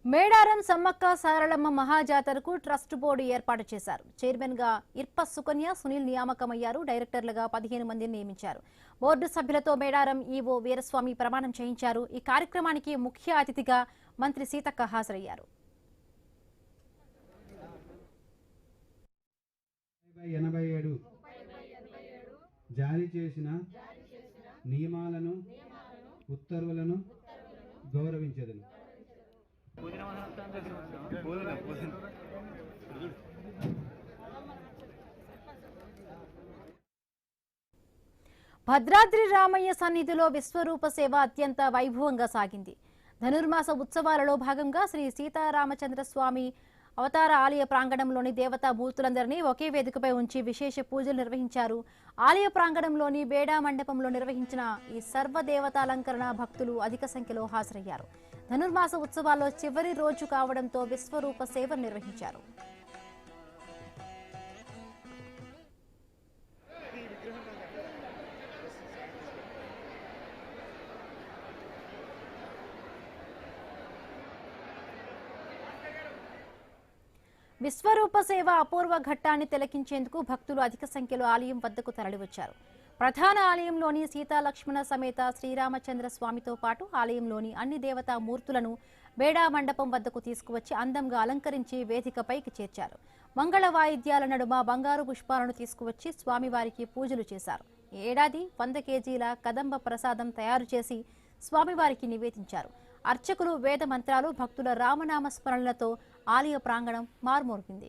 Medaram Sammakka Saralamma మహాజాతరకు trust board ఏర్పాటు చేశారు. Chairman గా ఇర్ప సుకన్య సునీల్ నియామకమయ్యారు. డైరెక్టర్లుగా 15 మందిని నియమించారు. బోర్డు సభ్యులతో మేడారం ఈవో వీరస్వామి ప్రమాణం చేయించారు. ఈ కార్యక్రమానికి ముఖ్య అతిథిగా మంత్రి సీతక్క హాజరయ్యారు. 87 జారీ చేసిన నియమాలను ఉత్తర్వులను గౌరవించదను. భద్రాద్రి రామయ్య సన్నిధిలో విశ్వరూప సేవ అత్యంత వైభవంగా సాగింది. ధనుర్మాస ఉత్సవాలలో భాగంగా శ్రీ సీతారామచంద్ర స్వామి అవతార ఆలయ ప్రాంగణంలోని దేవతా మూర్తులందరినీ ఒకే వేదికపై ఉంచి విశేష పూజలు నిర్వహించారు. ఆలయ ప్రాంగణంలోని బేడా మండపంలో నిర్వహించిన ఈ సర్వదేవతాలంకరణ భక్తులు అధిక సంఖ్యలో హాజరయ్యారు. ధనుర్మాస ఉత్సవాల్లో చివరి రోజు కావడంతో విశ్వరూప సేవ నిర్వహించారు. విశ్వరూప సేవ అపూర్వ ఘట్టాన్ని తిలకించేందుకు భక్తులు అధిక సంఖ్యలో ఆలయం వద్దకు తరలివచ్చారు. ప్రధాన ఆలయంలోని సీతాలక్ష్మణ సమేత శ్రీరామచంద్ర స్వామితో పాటు ఆలయంలోని అన్ని దేవతా మూర్తులను బేడా మండపం వద్దకు తీసుకువచ్చి అందంగా అలంకరించి వేదికపైకి చేర్చారు. మంగళ వాయిద్యాల నడుమ బంగారు పుష్పాలను తీసుకువచ్చి స్వామివారికి పూజలు చేశారు. ఏడాది 100 కేజీల కదంబ ప్రసాదం తయారు చేసి స్వామివారికి నివేదించారు. అర్చకులు వేద మంత్రాలు భక్తుల రామనామ స్మరణలతో ఆలయ ప్రాంగణం మార్మోగింది.